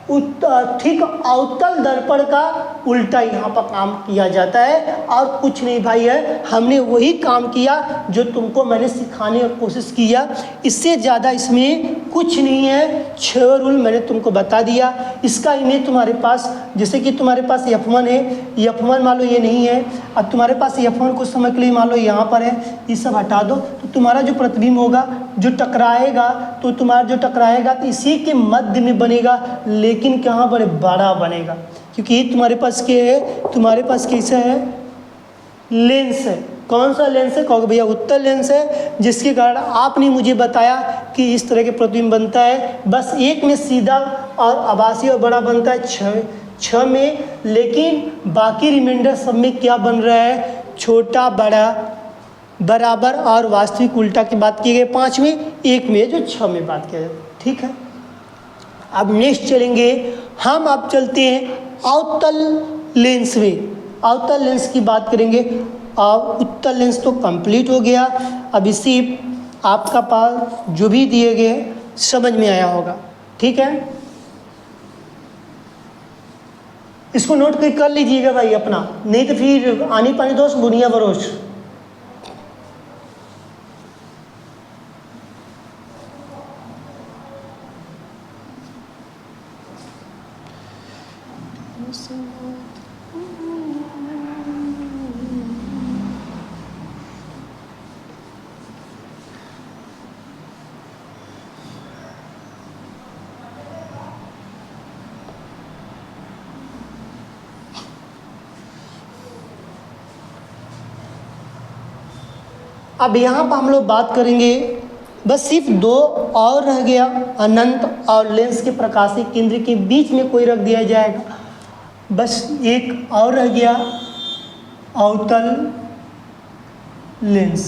अवतल दर्पण का उल्टा यहाँ पर काम किया जाता है और कुछ नहीं भाई है, हमने वही काम किया जो तुमको मैंने सिखाने की कोशिश किया, इससे ज़्यादा इसमें कुछ नहीं है। 6 रूल मैंने तुमको बता दिया। इसका इमेज तुम्हारे पास, जैसे कि तुम्हारे पास F1 है, F1 मान लो ये नहीं है, अब तुम्हारे पास F1 कुछ समय के लिए मान लो यहाँ पर है, ये सब हटा दो तो तुम्हारा जो प्रतिबिंब होगा जो टकराएगा, तो तुम्हारा जो टकराएगा तो इसी के मध्य में बनेगा, लेकिन कहाँ बड़े बड़ा बनेगा, क्योंकि ये तुम्हारे पास क्या है, तुम्हारे पास कैसा है, लेंस है। कौन सा लेंस है? कहोगे भैया उत्तल लेंस है, जिसके कारण आपने मुझे बताया कि इस तरह के प्रतिबिंब बनता है। बस एक में सीधा और आभासी और बड़ा बनता है 6 में, लेकिन बाकी रिमाइंडर सब में क्या बन रहा है, छोटा बड़ा बराबर और वास्तविक उल्टा की बात की गई 5 में, 1 में जो 6 में बात किया जाए। ठीक है, अब नेक्स्ट चलेंगे हम, अब चलते हैं अवतल लेंस में। अवतल लेंस की बात करेंगे और उत्तल लेंस तो कंप्लीट हो गया। अब इसी आपका पास जो भी दिए गए समझ में आया होगा। ठीक है, इसको नोट कर लीजिएगा भाई अपना, नहीं तो फिर आनी पानी दोस्त बुनिया बरोश। अब यहाँ पर हम लोग बात करेंगे, बस सिर्फ 2 और रह गया, अनंत और लेंस के प्रकाशीय केंद्र के बीच में कोई रख दिया जाएगा। बस एक और रह गया, अवतल लेंस।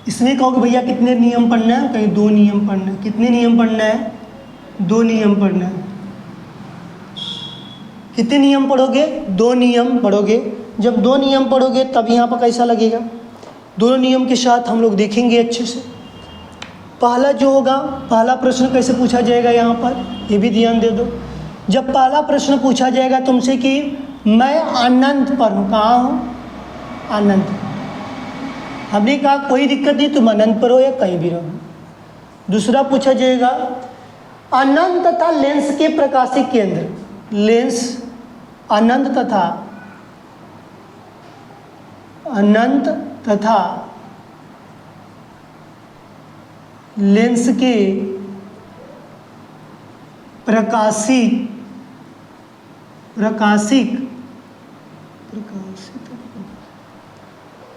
इसमें कहोगे भैया कितने नियम पढ़ना है, कहीं 2 नियम पढ़ना है। कितने नियम पढ़ना है? 2 नियम पढ़ना है। कितने नियम पढ़ोगे? 2 नियम पढ़ोगे। जब 2 नियम पढ़ोगे तब यहाँ पर कैसा लगेगा, दोनों नियम के साथ हम लोग देखेंगे अच्छे से। पहला जो होगा, पहला प्रश्न कैसे पूछा जाएगा यहाँ पर, ये भी ध्यान दे दो। जब पहला प्रश्न पूछा जाएगा तुमसे कि मैं अनंत पर हूँ, कहाँ हूँ? अनंत। हमने कहा कोई दिक्कत नहीं, तुम अनंत पर हो या कहीं भी रहो। दूसरा पूछा जाएगा अनंत तथा लेंस के प्रकाशीय केंद्र, लेंस अनंत तथा लेंस के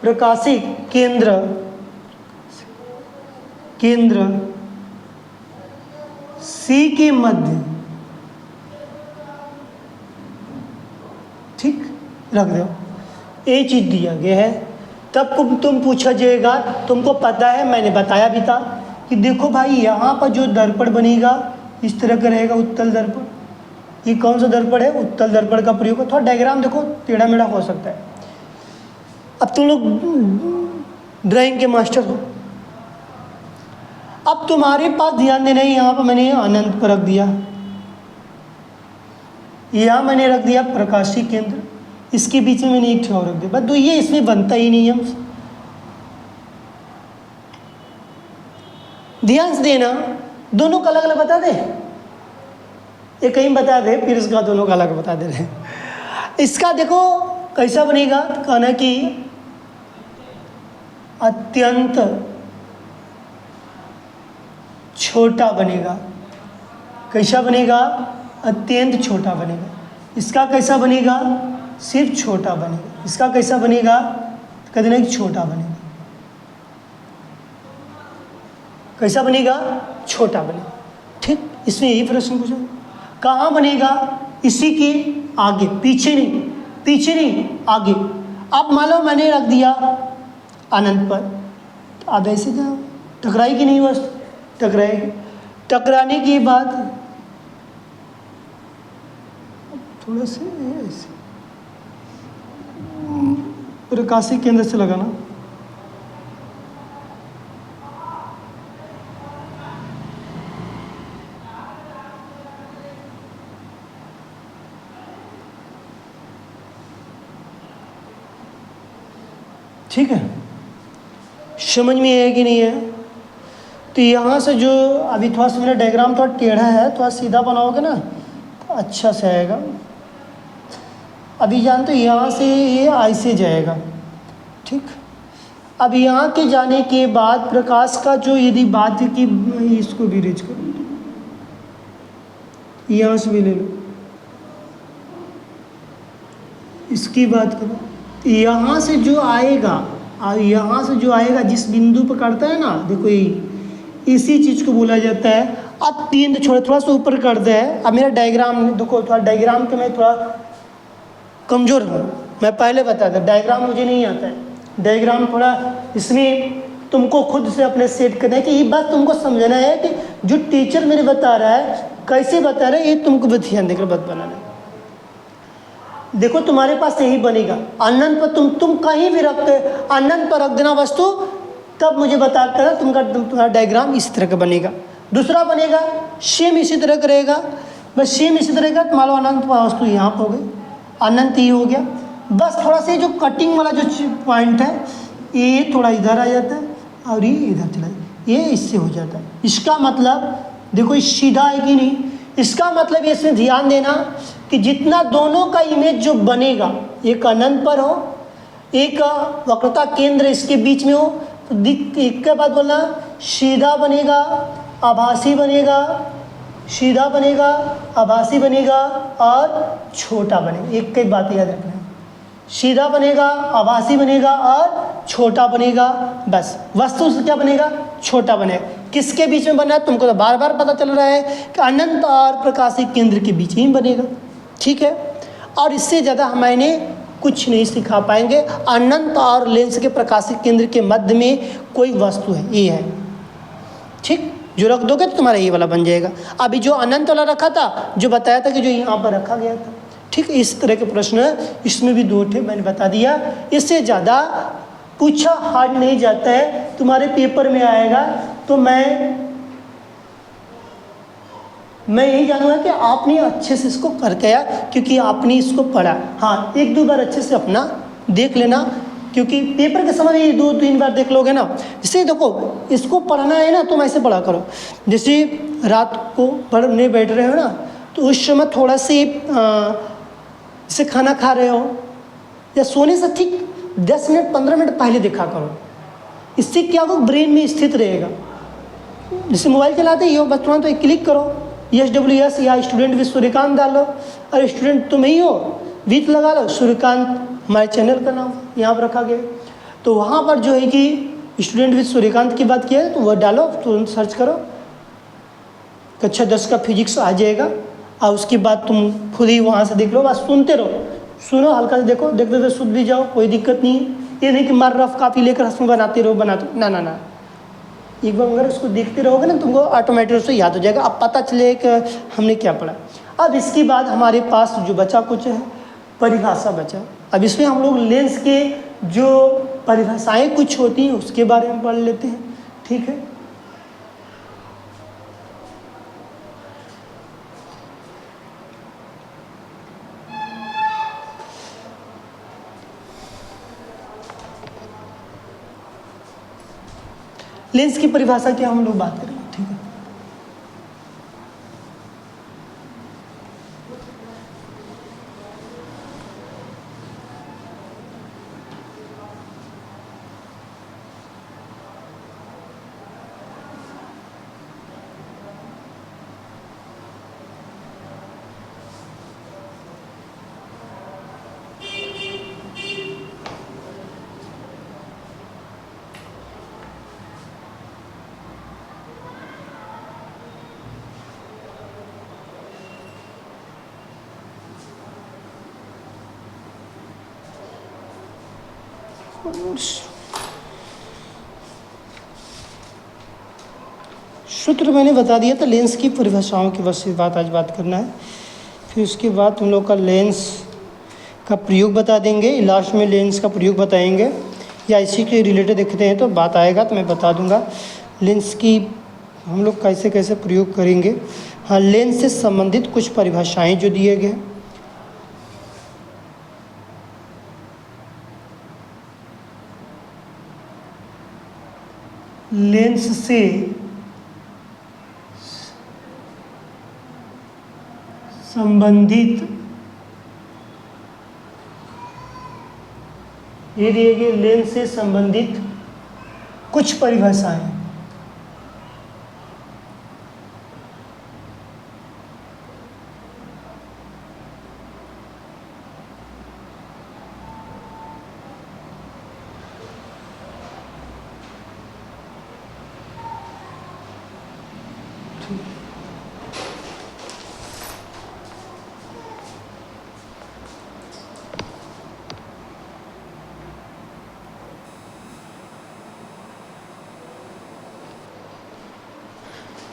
प्रकाशिक केंद्र सी के मध्य, ठीक रख दो। ये चीज़ दिया गया है। तब तुम पूछा जाएगा, तुमको पता है, मैंने बताया भी था कि देखो भाई यहाँ पर जो दर्पण बनेगा इस तरह का रहेगा, उत्तल दर्पण। ये कौन सा दर्पण है? उत्तल दर्पण का प्रयोग है। थोड़ा डायग्राम देखो, टेढ़ा मेढ़ा हो सकता है। अब तुम लोग ड्राइंग के मास्टर हो। अब तुम्हारे पास ध्यान देना है, यहाँ पर मैंने अनंत पर रख दिया, यहाँ मैंने रख दिया प्रकाशीय केंद्र, इसके बीच में मैंने एक और रख दिया। बस तो ये इसमें बनता ही नियम। ध्यान से देना, दोनों का अलग अलग बता दे, ये कहीं बता दे, फिर इसका दोनों का अलग बता दे रहे। इसका देखो कैसा बनेगा, कहना कि अत्यंत छोटा बनेगा। कैसा बनेगा? अत्यंत छोटा बनेगा। इसका कैसा बनेगा? सिर्फ छोटा बनेगा। इसका कैसा बनेगा? कहते हैं छोटा बनेगा। कैसा बनेगा? छोटा बनेगा। ठीक, इसमें यही प्रश्न पूछा। कहाँ बनेगा? इसी के आगे, पीछे नहीं, पीछे नहीं, आगे। अब मान लो मैंने रख दिया अनंत पर, तो अब ऐसे जाओ, टकराएगी नहीं वस्तु? टकराएगी। टकराने के बाद थोड़ा से ऐसे प्रकाशिक केंद्र से लगाना, ठीक है? समझ में है कि नहीं है? तो यहाँ से जो अभी थोड़ा सा मेरा डायग्राम थोड़ा टेढ़ा है, थोड़ा सीधा बनाओगे ना तो अच्छा से आएगा। अभी जानते हो यहाँ से ये ऐसे जाएगा, ठीक। अब यहाँ के जाने के बाद प्रकाश का जो यदि बात है कि इसको भी रेज करो, यहाँ से भी ले लो, इसकी बात करो, यहाँ से जो आएगा, और यहाँ से जो आएगा जिस बिंदु पर करता है ना, देखो यही, इसी चीज़ को बोला जाता है। अब तीन थोड़ा सा ऊपर कर दे। अब मेरा डायग्राम देखो, थोड़ा डायग्राम के मैं थोड़ा कमज़ोर हूँ, मैं पहले बता दूँ, डायग्राम मुझे नहीं आता है। डायग्राम थोड़ा इसमें तुमको खुद से अपने सेट करना है कि ये बात तुमको समझना है कि जो टीचर मेरे बता रहा है कैसे बता रहा है, ये तुमको ध्यान देकर बात बनाना है। देखो तुम्हारे पास यही बनेगा, अनंत पर तुम कहीं भी रखते, अनंत पर रख देना वस्तु, तब मुझे बता कर तुम्हारा डायग्राम इसी तरह का बनेगा। दूसरा बनेगा सेम इसी तरह का रहेगा, बस सेम इसी तरह का। मान लो अनंत पर वस्तु यहाँ पर हो गई, अनंत ही हो गया, बस थोड़ा सा जो कटिंग वाला जो पॉइंट है ये थोड़ा इधर आ जाता है और ये इधर चला जाता है, ये इससे हो जाता है। इसका मतलब देखो ये सीधा है कि नहीं, इसका मतलब इसमें ध्यान देना कि जितना दोनों का इमेज जो बनेगा, एक अनंत पर हो, एक वक्रता केंद्र इसके बीच में हो, तो एक के बाद बोलना सीधा बनेगा, आभासी बनेगा, सीधा बनेगा, आभासी बनेगा और छोटा बनेगा। एक एक बात याद रखना है, सीधा बनेगा, आभासी बनेगा और छोटा बनेगा। बस वस्तु से क्या बनेगा? छोटा बनेगा। किसके बीच में बना है तुमको तो बार बार पता चल रहा है कि अनंत और प्रकाशिक केंद्र के बीच ही बनेगा, ठीक है। और इससे ज़्यादा मैंने कुछ नहीं सिखा पाएंगे। अनंत और लेंस के प्रकाशिक केंद्र के मध्य में कोई वस्तु है, ये है, ठीक। जो रख दोगे तो तुम्हारा ये वाला बन जाएगा। अभी जो अनंत वाला रखा था, जो बताया था कि जो यहाँ पर रखा गया था, ठीक। इस तरह के प्रश्न इसमें भी दो थे, मैंने बता दिया। इससे ज़्यादा पूछा हार्ड नहीं जाता है, तुम्हारे पेपर में आएगा। तो मैं यही जानूंगा कि आपने अच्छे से इसको करके आया, क्योंकि आपने इसको पढ़ा। हाँ, एक दो बार अच्छे से अपना देख लेना, क्योंकि पेपर के समय ये दो तीन बार देख लोगे ना। जैसे देखो इसको पढ़ना है ना, तुम ऐसे पढ़ा करो, जैसे रात को पढ़ने बैठ रहे हो ना, तो उस समय थोड़ा से जैसे खाना खा रहे हो या सोने से ठीक 10 मिनट 15 मिनट पहले देखा करो। इससे क्या होगा, ब्रेन में स्थित रहेगा। जैसे मोबाइल चलाते ही हो, बस तुरंत तो एक क्लिक करो, SWS या स्टूडेंट विद सूर्यकांत डालो, और स्टूडेंट तुम ही हो, विथ लगा लो, सूर्यकांत हमारे चैनल का नाम यहाँ पर रखा गया। तो वहाँ पर जो है कि स्टूडेंट विद सूर्यकांत की बात किया है, तो वह डालो, तुरंत सर्च करो, कक्षा 10 का फिजिक्स आ जाएगा। और उसके बाद तुम खुद ही वहाँ से देख लो, बस सुनते रहो, सुनो, हल्का से देखो, देखते देखते सुध भी जाओ, कोई दिक्कत नहीं। ये नहीं कि मार रफ कापी लेकर हंसमें बनाते रहो, ना ना ना। एक बार अगर उसको देखते रहोगे ना, तुमको ऑटोमेटिक उससे याद हो जाएगा, अब पता चले कि हमने क्या पढ़ा। अब इसके बाद हमारे पास जो बचा कुछ है, परिभाषा बचा। अब इसमें हम लोग लेंस के जो परिभाषाएं कुछ होती हैं उसके बारे में पढ़ लेते हैं, ठीक है। लेंस की परिभाषा क्या हम लोग बात करेंगे, ठीक है। सूत्र मैंने बता दिया था, लेंस की परिभाषाओं की बस आज बात करना है। फिर उसके बाद हम लोग का लेंस का प्रयोग बता देंगे, लास्ट में लेंस का प्रयोग बताएंगे, या इसी के रिलेटेड देखते हैं तो बात आएगा तो मैं बता दूंगा लेंस की हम लोग कैसे कैसे प्रयोग करेंगे। हाँ, लेंस से संबंधित कुछ परिभाषाएं जो दिए गए, लेंस से संबंधित ये दिए गए लेंस से संबंधित कुछ परिभाषाएं।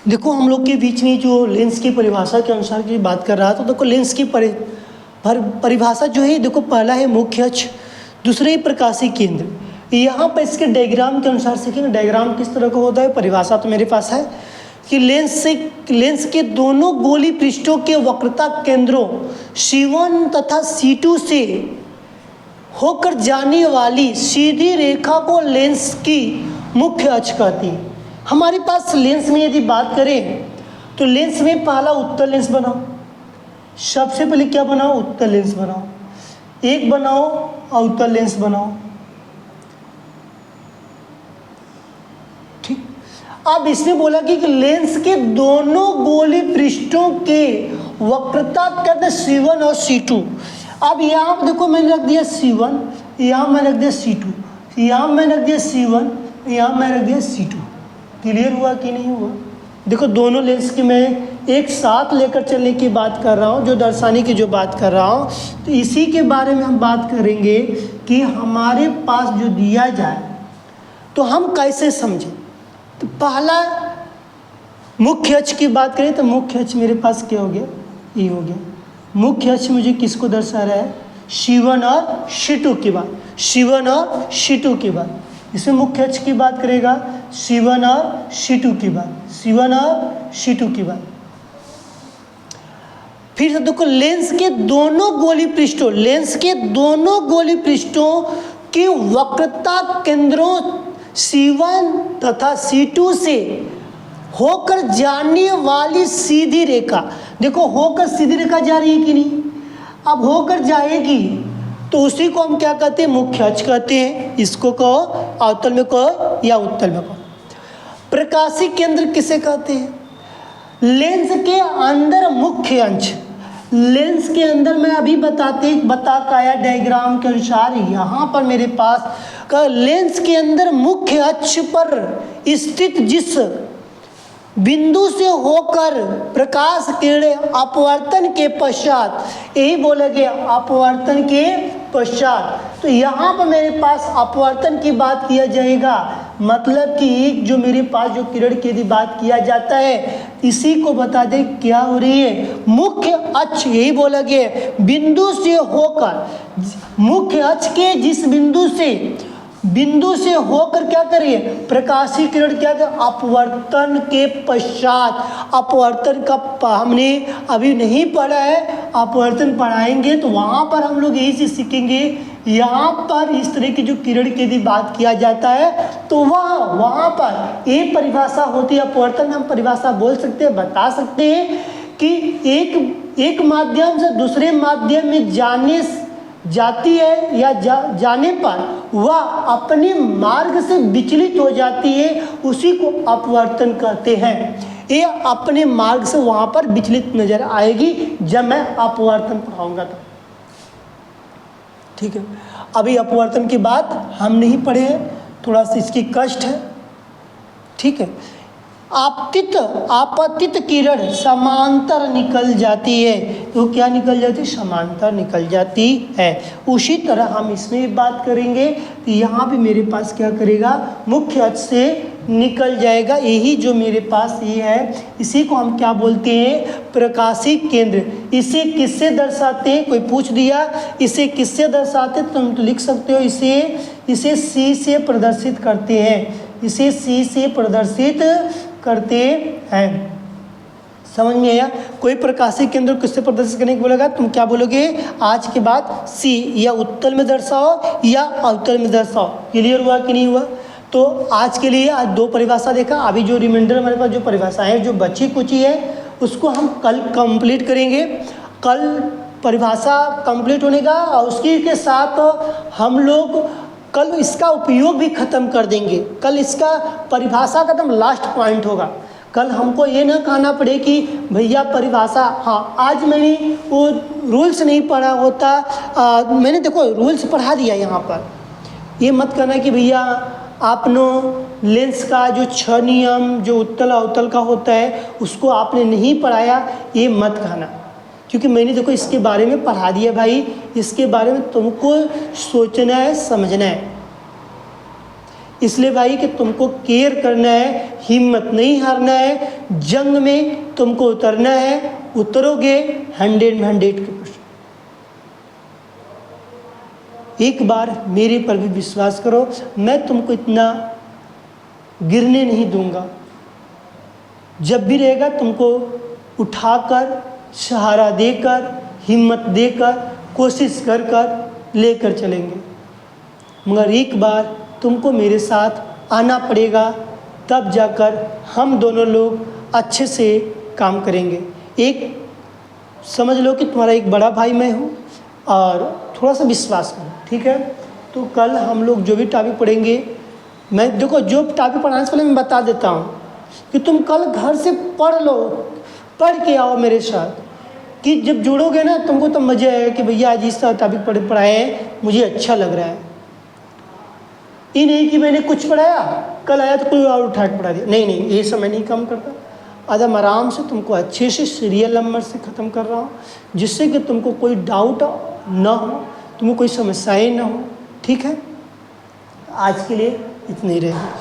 देखो, हम लोग के बीच में जो लेंस की परिभाषा के अनुसार की बात कर रहा था, तो देखो लेंस की परिभाषा जो है, देखो पहला है मुख्य अक्ष, दूसरे है प्रकाशीय केंद्र। यहाँ पर इसके डायग्राम के अनुसार सीखेंगे, डायग्राम किस तरह का होता है। परिभाषा तो मेरे पास है कि लेंस के दोनों गोली पृष्ठों के वक्रता केंद्रों C1 तथा C2 से होकर जाने वाली सीधी रेखा को लेंस की मुख्य अक्ष कहती है। हमारे पास लेंस में यदि बात करें तो लेंस में पहला उत्तल लेंस बनाओ, सबसे पहले क्या बनाओ, उत्तल लेंस बनाओ, एक बनाओ और उत्तल लेंस बनाओ। ठीक, अब इसने बोला कि लेंस के दोनों गोली पृष्ठों के वक्रता केंद्र C1 और C2। अब यहाँ पर देखो मैंने रख दिया C1, यहाँ मैंने रख दिया C2, यहाँ मैंने रख दिया C1, यहाँ मैंने रख दिया C2। क्लियर हुआ कि नहीं हुआ? देखो दोनों लेंस की मैं एक साथ लेकर चलने की बात कर रहा हूँ, जो दर्शाने की जो बात कर रहा हूँ, तो इसी के बारे में हम बात करेंगे कि हमारे पास जो दिया जाए तो हम कैसे समझें। तो पहला मुख्य अक्ष की बात करें तो मुख्य अक्ष मेरे पास क्या हो गया, ये हो गया। मुख्य अक्ष मुझे किसको दर्शा रहा है, C1 और C2 की बात, C1 और C2 की बात। इसमें मुख्य अक्ष की बात करेगा C1 और C2 की बात, C1 और C2 की बात। फिर से देखो लेंस के दोनों गोली पृष्ठों, लेंस के दोनों गोली पृष्ठों की वक्रता केंद्रों C1 तथा C2 से होकर जाने वाली सीधी रेखा। देखो होकर सीधी रेखा जा रही है कि नहीं, अब होकर जाएगी तो उसी को हम क्या कहते हैं, मुख्य अक्ष कहते हैं। इसको कहो अवतल में कहो या उत्तल में कहो। प्रकाशीय केंद्र किसे कहते हैं, लेंस के अंदर मुख्य अंश, लेंस के अंदर मैं अभी बता आया डायग्राम के अनुसार, यहाँ पर मेरे पास का लेंस के अंदर मुख्य अक्ष पर स्थित जिस बिंदु से होकर प्रकाश किरणें अपवर्तन के पश्चात, यही बोलेंगे अपवर्तन के पश्चात, तो यहाँ पर मेरे पास अपवर्तन की बात किया जाएगा। मतलब कि जो मेरे पास जो किरण की यदि बात किया जाता है, इसी को बता दे क्या हो रही है, मुख्य अक्ष, यही बोला गया बिंदु से होकर, मुख्य अक्ष के जिस बिंदु से होकर क्या करिए, प्रकाशीय किरण क्या कर, अपवर्तन के पश्चात। अपवर्तन का हमने अभी नहीं पढ़ा है, अपवर्तन पढ़ाएंगे तो वहाँ पर हम लोग यही चीज़ सीखेंगे। यहाँ पर इस तरह की जो किरण की यदि बात किया जाता है तो वहाँ पर एक परिभाषा होती है अपवर्तन। हम परिभाषा बोल सकते हैं, बता सकते हैं कि एक माध्यम से दूसरे माध्यम में जाती है या जाने पर वह अपने मार्ग से विचलित हो जाती है, उसी को अपवर्तन कहते हैं। ये अपने मार्ग से वहाँ पर विचलित नजर आएगी जब मैं अपवर्तन पढ़ाऊंगा तो। ठीक है, अभी अपवर्तन की बात हम नहीं पढ़े हैं, थोड़ा सा इसकी कष्ट है। ठीक है, आपतित किरण समांतर निकल जाती है। तो क्या निकल जाती है? समांतर निकल जाती है। उसी तरह हम इसमें भी बात करेंगे तो यहाँ भी मेरे पास क्या करेगा? मुख्य अक्ष से निकल जाएगा। यही जो मेरे पास ये है, इसी को हम क्या बोलते हैं? प्रकाशीय केंद्र। इसे किससे दर्शाते हैं? कोई पूछ दिया इसे किससे दर्शाते, तुम तो लिख सकते हो इसे सी से प्रदर्शित करते हैं। इसे सी से प्रदर्शित करते हैं। समझ में आया? कोई प्रकाशीय केंद्र किससे प्रदर्शित करने को बोलेगा, तुम क्या बोलोगे? आज के बाद सी, या उत्तल में दर्शाओ या अवतल में दर्शाओ। क्लियर हुआ कि नहीं हुआ? तो आज के लिए आज 2 परिभाषा देखा। अभी जो रिमाइंडर हमारे पास जो परिभाषाएं जो बची कुची है उसको हम कल कंप्लीट करेंगे। कल परिभाषा कंप्लीट होने का और उसके के साथ हम लोग कल इसका उपयोग भी खत्म कर देंगे। कल इसका परिभाषा का एकदम लास्ट पॉइंट होगा। कल हमको ये ना कहना पड़े कि भैया परिभाषा, हाँ आज मैंने वो रूल्स नहीं पढ़ा होता, मैंने देखो रूल्स पढ़ा दिया यहाँ पर। ये मत कहना कि भैया आपने लेंस का जो 6 नियम जो उत्तल अवतल का होता है उसको आपने नहीं पढ़ाया, ये मत कहना। क्योंकि मैंने देखो इसके बारे में पढ़ा दिया भाई। इसके बारे में तुमको सोचना है, समझना है। इसलिए भाई कि तुमको केयर करना है, हिम्मत नहीं हारना है, जंग में तुमको उतरना है। उतरोगे 100 में 100 के प्रश्न। एक बार मेरे पर भी विश्वास करो, मैं तुमको इतना गिरने नहीं दूंगा। जब भी रहेगा तुमको उठाकर, सहारा देकर, हिम्मत देकर, कोशिश कर कर लेकर चलेंगे। मगर एक बार तुमको मेरे साथ आना पड़ेगा, तब जाकर हम दोनों लोग अच्छे से काम करेंगे। एक समझ लो कि तुम्हारा एक बड़ा भाई मैं हूँ और थोड़ा सा विश्वास करो, ठीक है? तो कल हम लोग जो भी टॉपिक पढ़ेंगे, मैं देखो जो टॉपिक पढ़ाने से पहले मैं बता देता हूँ कि तुम कल घर से पढ़ लो, पढ़ के आओ मेरे साथ। कि जब जुड़ोगे ना तुमको तो मज़ा आएगा कि भैया आज इस टॉपिक पढ़ाए हैं, मुझे अच्छा लग रहा है। ये नहीं कि मैंने कुछ पढ़ाया, कल आया तो कोई और उठा के पढ़ा दिया। नहीं नहीं, ये समय नहीं काम करता। आज हम आराम से तुमको अच्छे से सीरियल नंबर से ख़त्म कर रहा हूँ, जिससे कि तुमको कोई डाउट ना हो, तुमको कोई समस्याएं ना हो। ठीक है, आज के लिए इतनी रहेगी।